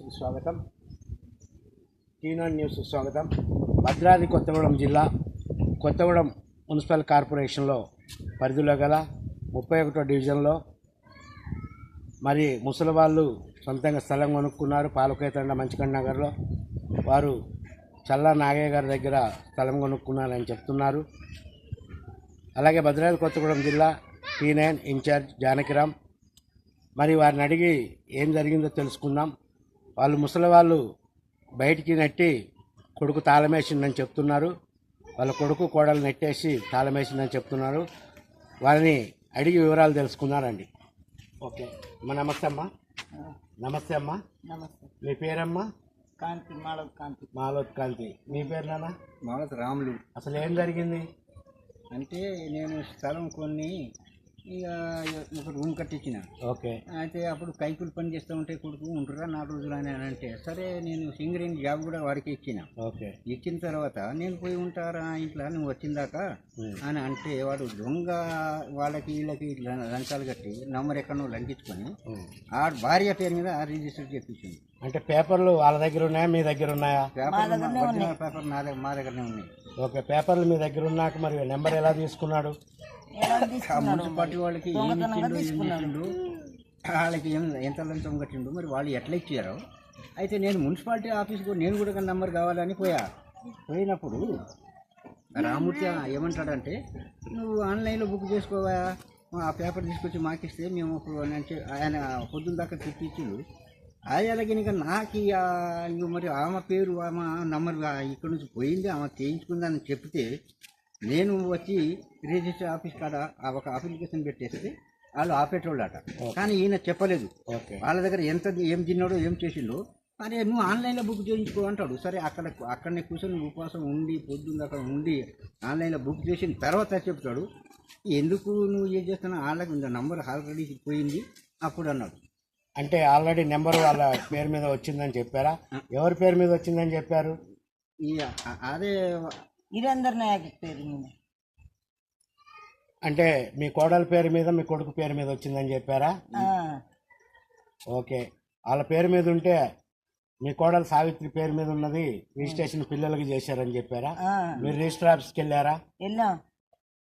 న్యూస్కి స్వాగతం. టీనన్ న్యూస్కి స్వాగతం. భద్రాద్రి కొత్తగూడెం జిల్లా కొత్తగూడెం మున్సిపల్ కార్పొరేషన్లో పరిధిలో గల 31వ డివిజన్లో మరి ముసలి వాళ్ళు సొంతంగా స్థలం కొనుక్కున్నారు. పాలకేతండ మంచికండ నగర్లో వారు చల్లా నాగయ్య గారి దగ్గర స్థలం కొనుక్కున్నారని చెప్తున్నారు. అలాగే భద్రాద్రి కొత్తగూడెం జిల్లా T9 ఇన్ఛార్జ్ జానకిరామ్ మరి వారిని అడిగి ఏం జరిగిందో తెలుసుకుందాం. వాళ్ళు ముసలి వాళ్ళు బయటికి నెట్టి కొడుకు తాళమేసిందని చెప్తున్నారు. వాళ్ళ కొడుకు కోడలు నెట్టేసి తాళమేసిందని చెప్తున్నారు. వారిని అడిగి వివరాలు తెలుసుకున్నారండి. ఓకే అమ్మా, నమస్తే అమ్మా. నమస్తే అమ్మా. నమస్తే. మీ పేరమ్మా? కాంతి, మాలవ్ కాంతి. మాలోత్ కాంతి. మీ పేరు నాన్న? మాలత్ రాములు. అసలు ఏం జరిగింది అంటే నేను స్థలం కొన్ని ఇక ఒక రూమ్ కట్టించిన. ఓకే. అయితే అప్పుడు కైకులు పని చేస్తూ ఉంటే కొడుకు ఉంటురా 4 రోజులు అని అంటే సరే నేను సింగరేణి జాబ్ కూడా వాడికి ఇచ్చిన. ఓకే. ఇచ్చిన తర్వాత నేను పోయి ఉంటారా ఇంట్లో నువ్వు వచ్చిందాక అని అంటే వాడు దొంగ వాళ్ళకి వీళ్ళకి లంచాలు కట్టి నంబర్ ఎక్కడో లంకించుకొని ఆ భార్య పేరు మీద రిజిస్టర్ చేయించింది. అంటే పేపర్లు వాళ్ళ దగ్గర ఉన్నాయా, మీ దగ్గర ఉన్నాయా? పేపర్ మా దగ్గరనే ఉన్నాయి. ఓకే. పేపర్లు మీ దగ్గర ఉన్నాక మరి నెంబర్ ఎలా తీసుకున్నాడు? మున్సిపాలిటీ వాళ్ళకి ఏమి ఇచ్చిండు, ఏం చేసిండు, వాళ్ళకి ఎంత లంచం కట్టిండు, మరి వాళ్ళు ఎట్లా ఇచ్చారో. అయితే నేను మున్సిపాలిటీ ఆఫీస్కు నేను కూడా నెంబర్ కావాలని పోయినప్పుడు రామూర్తి ఏమంటాడంటే నువ్వు ఆన్లైన్లో బుక్ చేసుకోవా, ఆ పేపర్ తీసుకొచ్చి మాకిస్తే మేము ఆయన పొద్దున్న దాకా తిప్పించిండు. అలాగే ఇంకా నాకు మరి ఆమె పేరు ఆమె నంబర్ ఇక్కడ నుంచి పోయింది, ఆమె చేయించుకుందని చెప్తే నేను వచ్చి రిజిస్టర్ ఆఫీస్ కాడ ఒక అప్లికేషన్ పెట్టేస్తే వాళ్ళు ఆపేటోళ్ళు అట. కానీ ఈయన చెప్పలేదు. వాళ్ళ దగ్గర ఏం తిన్నాడో ఏం చేసిండో. అరే నువ్వు ఆన్లైన్లో బుక్ చేయించుకో అంటాడు. సరే అక్కడనే కూర్చొని ఉపవాసం ఉండి పొద్దున్న అక్కడ ఉండి ఆన్లైన్లో బుక్ చేసిన తర్వాత చెప్తాడు ఎందుకు నువ్వు ఏం చేస్తున్నా, వాళ్ళకి నంబర్ ఆల్రెడీ పోయింది అప్పుడు అన్నాడు. అంటే ఆల్రెడీ నెంబర్ వాళ్ళ పేరు మీద వచ్చిందని చెప్పారా? ఎవరి పేరు మీద వచ్చిందని చెప్పారు? అదే వీరేందర్ నాయక్ పేరు మీద. అంటే మీ కోడల పేరు మీద మీ కొడుకు పేరు మీద వచ్చిందని చెప్పారా? ఓకే. వాళ్ళ పేరు మీద ఉంటే మీ కోడలు సావిత్రి పేరు మీద ఉన్నది రిజిస్ట్రేషన్ పిల్లలకి చేశారని చెప్పారా? మీరు రిజిస్టర్ ఆఫీస్కి వెళ్ళారా?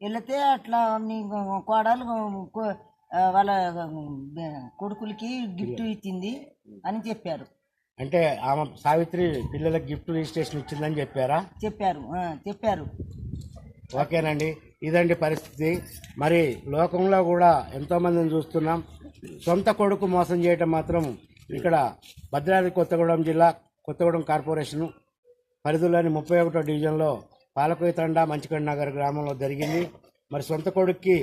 వెళ్తే అట్లా మీ కోడలు వాళ్ళ కొడుకులకి గిఫ్ట్ ఇచ్చింది అని చెప్పారు. అంటే ఆమె సావిత్రి పిల్లలకు గిఫ్ట్ రిజిస్ట్రేషన్ ఇచ్చిందని చెప్పారా? చెప్పారు. ఓకేనండి, ఇదండి పరిస్థితి. మరి లోకంలో కూడా ఎంతోమందిని చూస్తున్నాం. సొంత కొడుకు మోసం చేయటం మాత్రం ఇక్కడ భద్రాద్రి కొత్తగూడెం జిల్లా కొత్తగూడెం కార్పొరేషన్ పరిధిలోని 31వ డివిజన్లో పాలకోయతండ మంచికండ నగర్ గ్రామంలో జరిగింది. మరి సొంత కొడుక్కి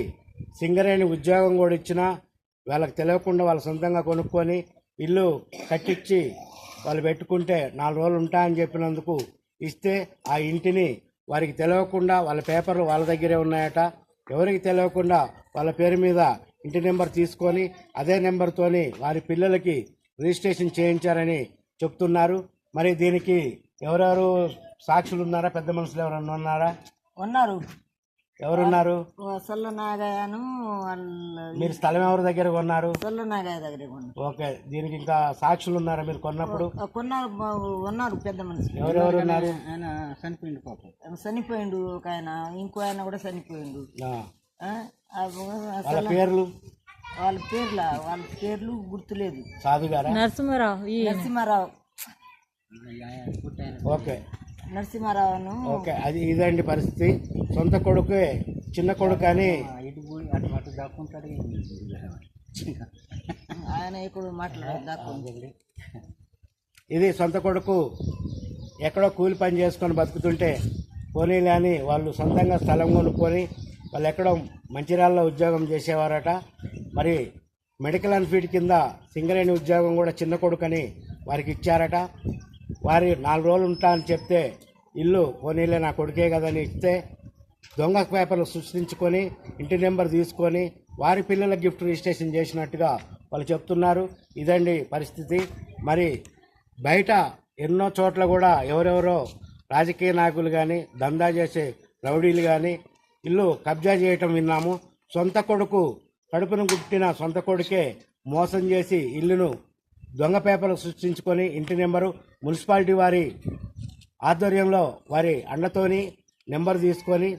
సింగరేణి ఉద్యోగం కూడా ఇచ్చినా వాళ్ళకి తెలియకుండా వాళ్ళు సొంతంగా కొనుక్కొని ఇల్లు కట్టించి వాళ్ళు పెట్టుకుంటే 4 రోజులు ఉంటా అని చెప్పినందుకు ఇస్తే ఆ ఇంటిని వారికి తెలియకుండా వాళ్ళ పేపర్లు వాళ్ళ దగ్గరే ఉన్నాయట. ఎవరికి తెలియకుండా వాళ్ళ పేరు మీద ఇంటి నెంబర్ తీసుకొని అదే నెంబర్తోని వారి పిల్లలకి రిజిస్ట్రేషన్ చేయించారని చెప్తున్నారు. మరి దీనికి ఎవరెవరు సాక్షులు ఉన్నారా? పెద్ద మనుషులు ఎవరన్నా ఉన్నారా? ఉన్నారు. ఎవరున్నారు? సల్లనాగయ్యను. మీరు స్థలం ఎవరి దగ్గర కొన్నారు? సల్లనాగయ్య దగ్గర. ఓకే. దీనికి ఇంకా సాక్షులు ఉన్నారా మీరు కొన్నప్పుడు? ఉన్నారు పెద్ద మనిషి. ఎవరెవరు ఉన్నారు? ఆయన చనిపోయిండు, పాపం చనిపోయిండు. ఒక ఆయన ఇంకో ఆయన కూడా చనిపోయిండు. వాళ్ళ పేర్లు గుర్తులేదు. సాధు గారా? నరసింహారావు. ఓకే. నరసింహారావును. ఓకే. అది ఇదండి పరిస్థితి. సొంత కొడుకు చిన్న కొడుకు అని అటు దాక్కుంటాడు ఆయన ఇప్పుడు మాట్లాడారు. ఇది సొంత కొడుకు ఎక్కడో కూలి పని చేసుకొని బతుకుతుంటే పోనీలే అని వాళ్ళు సొంతంగా స్థలం కొనుక్కొని వాళ్ళు ఎక్కడో మంచిర్యాలలో ఉద్యోగం చేసేవారట. మరి మెడికల్ అండ్ ఫీడ్ కింద సింగరేణి ఉద్యోగం కూడా చిన్న కొడుకని వారికి ఇచ్చారట. వారి 4 రోజులు ఉంటా అని చెప్తే ఇల్లు పోనీలే నా కొడుకే కదని ఇస్తే దొంగ పేపర్లు సృష్టించుకొని ఇంటి నెంబర్ తీసుకొని వారి పిల్లల గిఫ్ట్ రిజిస్ట్రేషన్ చేసినట్టుగా వాళ్ళు చెప్తున్నారు. ఇదండి పరిస్థితి. మరి బయట ఎన్నో చోట్ల కూడా ఎవరెవరో రాజకీయ నాయకులు కానీ దందా చేసే రౌడీలు కానీ ఇల్లు కబ్జా చేయటం విన్నాము. సొంత కొడుకు కడుపును గుట్టిన సొంత కొడుకే మోసం చేసి ఇల్లును దొంగ పేపర్లు సృష్టించుకొని ఇంటి నెంబరు మున్సిపాలిటీ వారి ఆధ్వర్యంలో వారి అండతోని నెంబర్ తీసుకొని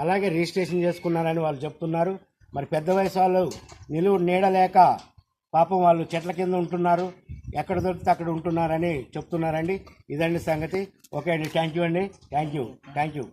అలాగే రిజిస్ట్రేషన్ చేసుకున్నారని వాళ్ళు చెప్తున్నారు. మరి పెద్ద వయసు వాళ్ళు నిలువు నీడలేక పాపం వాళ్ళు చెట్ల కింద ఉంటున్నారు, ఎక్కడ దొరికితే అక్కడ ఉంటున్నారని చెప్తున్నారండి. ఇదండి సంగతి. ఓకే అండి, థ్యాంక్ యూ అండి, థ్యాంక్ యూ.